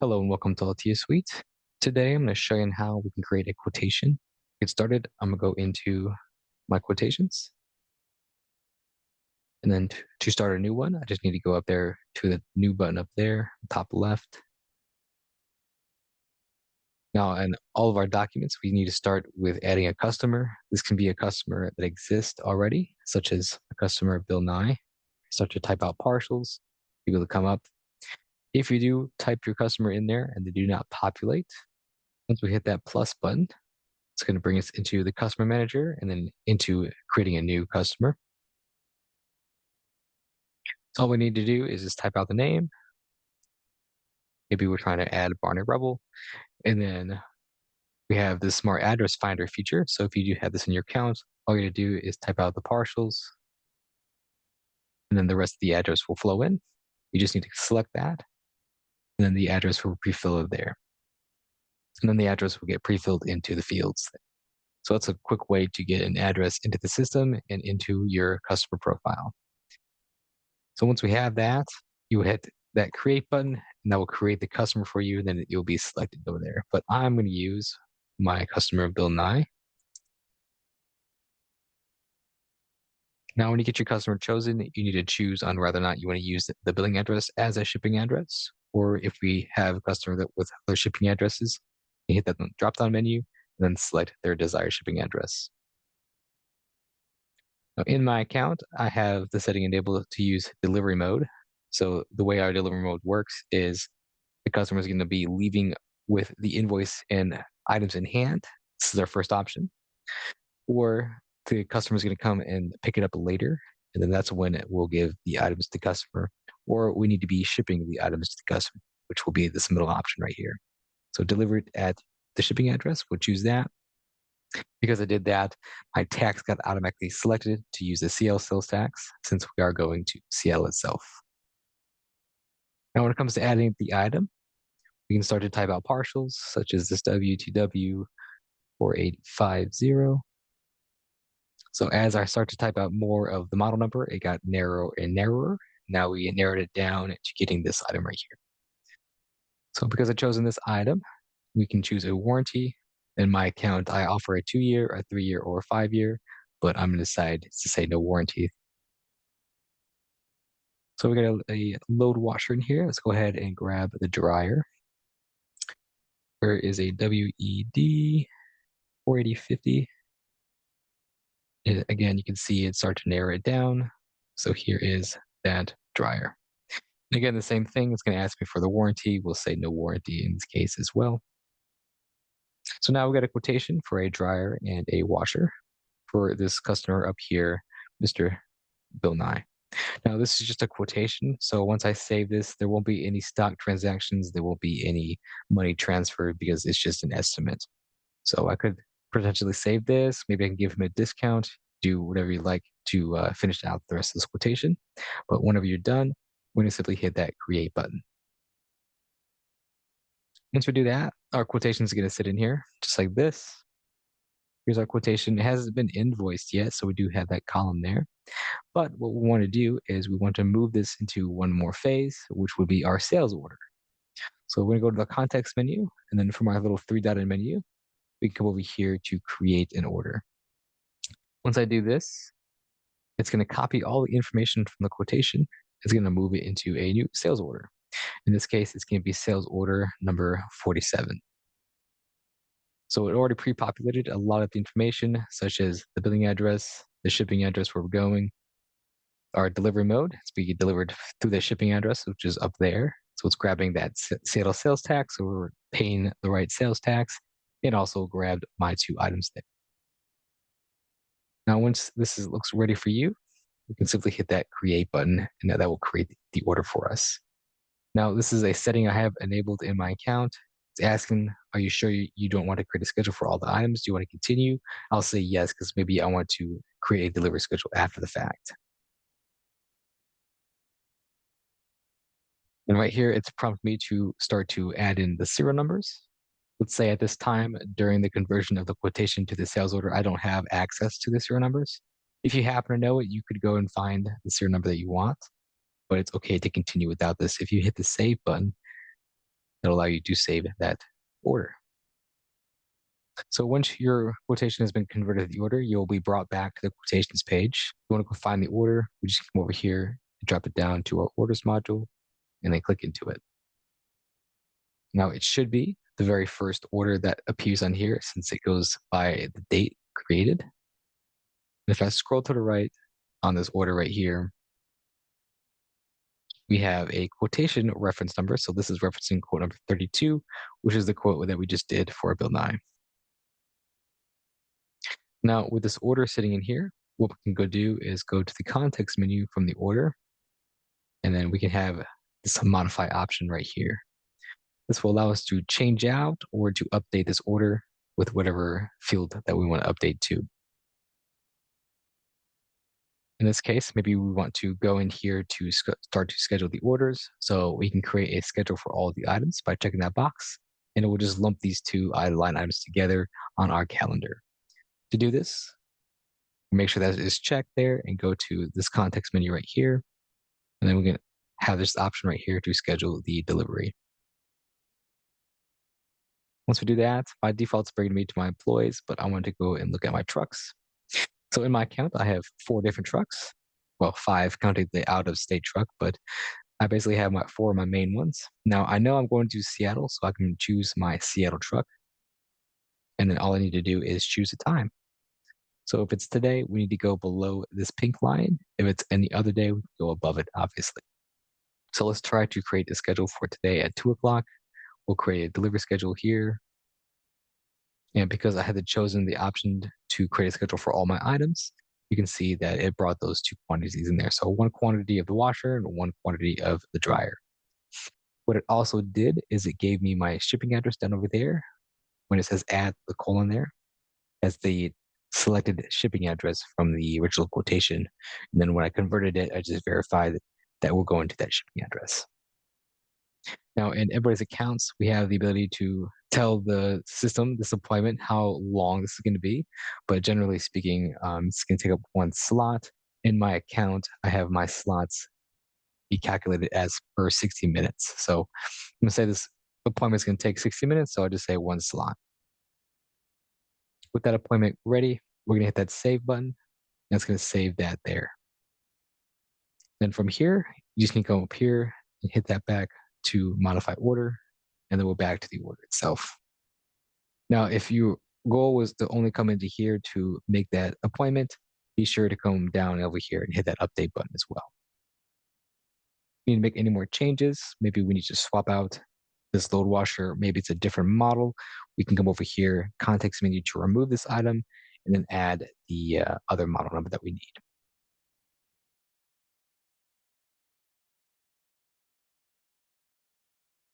Hello and welcome to Altia Suite. Today I'm going to show you how we can create a quotation. To get started, I'm going to go into my quotations. And then to start a new one, I just need to go up there to the new button up there, top left. Now, in all of our documents, we need to start with adding a customer. This can be a customer that exists already, such as a customer Bill Nye. Start to type out partials, be able to come up. If you do type your customer in there and they do not populate, once we hit that plus button, it's going to bring us into the customer manager and then into creating a new customer. So all we need to do is just type out the name. Maybe we're trying to add Barney Rubble. And then we have the smart address finder feature. So if you do have this in your account, all you have to do is type out the partials and then the rest of the address will flow in. You just need to select that and then the address will pre-fill it there. And then the address will get pre-filled into the fields. So that's a quick way to get an address into the system and into your customer profile. So once we have that, you hit that create button and that will create the customer for you. And then you'll be selected over there. But I'm going to use my customer Bill Nye. Now, when you get your customer chosen, you need to choose on whether or not you want to use the billing address as a shipping address, or if we have a customer that with other shipping addresses, you hit that drop-down menu, and then select their desired shipping address. Now, in my account, I have the setting enabled to use delivery mode. So the way our delivery mode works is the customer is going to be leaving with the invoice and items in hand. This is our first option. Or the customer is going to come and pick it up later, and then that's when it will give the items to the customer. Or we need to be shipping the items to the customer, which will be this middle option right here. So delivered at the shipping address, we'll choose that. Because I did that, my tax got automatically selected to use the CL sales tax since we are going to CL itself. Now, when it comes to adding the item, we can start to type out partials such as this WTW 4850. So as I start to type out more of the model number, it got narrower and narrower. Now we narrowed it down to getting this item right here. So because I've chosen this item, we can choose a warranty. In my account, I offer a 2-year, a 3-year, or a 5-year, but I'm going to decide to say no warranty. So we got a load washer in here. Let's go ahead and grab the dryer. There is a WED 48050. Again, you can see it start to narrow it down. So here is that dryer. And again, the same thing. It's going to ask me for the warranty. We'll say no warranty in this case as well. So now we got a quotation for a dryer and a washer for this customer up here, Mr. Bill Nye. Now, this is just a quotation. So once I save this, there won't be any stock transactions. There won't be any money transferred because it's just an estimate. So I could potentially save this. Maybe I can give him a discount, do whatever you like to finish out the rest of this quotation. But whenever you're done, we're going to simply hit that create button. Once we do that, our quotation is going to sit in here just like this. Here's our quotation. It hasn't been invoiced yet, so we do have that column there. But what we want to do is we want to move this into one more phase, which would be our sales order. So we're going to go to the context menu, and then from our little three-dotted menu, we can come over here to create an order. Once I do this, it's going to copy all the information from the quotation. It's going to move it into a new sales order. In this case, it's going to be sales order number 47. So it already pre-populated a lot of the information, such as the billing address, the shipping address where we're going, our delivery mode. It's being delivered through the shipping address, which is up there. So it's grabbing that Seattle sales tax, so we're paying the right sales tax. It also grabbed my 2 items there. Now, once looks ready for you, we can simply hit that create button, and that will create the order for us. Now, this is a setting I have enabled in my account. It's asking, are you sure you don't want to create a schedule for all the items? Do you want to continue? I'll say yes, because maybe I want to create a delivery schedule after the fact. And right here, it's prompted me to start to add in the serial numbers. Let's say at this time, during the conversion of the quotation to the sales order, I don't have access to the serial numbers. If you happen to know it, you could go and find the serial number that you want, but it's okay to continue without this. If you hit the save button, that'll allow you to save that order. So once your quotation has been converted to the order, you'll be brought back to the quotations page. If you want to go find the order, we just come over here and drop it down to our orders module and then click into it. Now it should be the very first order that appears on here since it goes by the date created. And if I scroll to the right on this order right here, we have a quotation reference number. So this is referencing quote number 32, which is the quote that we just did for Bill 9. Now with this order sitting in here, what we can go do is go to the context menu from the order, and then we can have this modify option right here. This will allow us to change out or to update this order with whatever field that we want to update to. In this case, maybe we want to go in here to start to schedule the orders. So we can create a schedule for all of the items by checking that box, and it will just lump these two line items together on our calendar. To do this, make sure that it is checked there and go to this context menu right here. And then we can have this option right here to schedule the delivery. Once we do that, by default, it's bringing me to my employees, but I want to go and look at my trucks. So in my account, I have 4 different trucks. Well, 5 counting the out-of-state truck, but I basically have 4 of my main ones. Now, I know I'm going to Seattle, so I can choose my Seattle truck. And then all I need to do is choose a time. So if it's today, we need to go below this pink line. If it's any other day, we can go above it, obviously. So let's try to create a schedule for today at 2 o'clock. We'll create a delivery schedule here. And because I had chosen the option to create a schedule for all my items, you can see that it brought those 2 quantities in there. So 1 quantity of the washer and 1 quantity of the dryer. What it also did is it gave me my shipping address down over there. When it says add the colon there, as the selected shipping address from the original quotation. And then when I converted it, I just verified that will go into that shipping address. Now, in everybody's accounts, we have the ability to tell the system, this appointment, how long this is going to be. But generally speaking, it's going to take up 1 slot. In my account, I have my slots be calculated as per 60 minutes. So I'm going to say this appointment is going to take 60 minutes, so I'll just say 1 slot. With that appointment ready, we're going to hit that save button. And it's going to save that there. Then from here, you just need to come up here and hit that back to modify order, and then we're back to the order itself. Now, if your goal was to only come into here to make that appointment, be sure to come down over here and hit that update button as well. If you need to make any more changes, maybe we need to swap out this load washer, maybe it's a different model, we can come over here, context menu to remove this item, and then add the other model number that we need.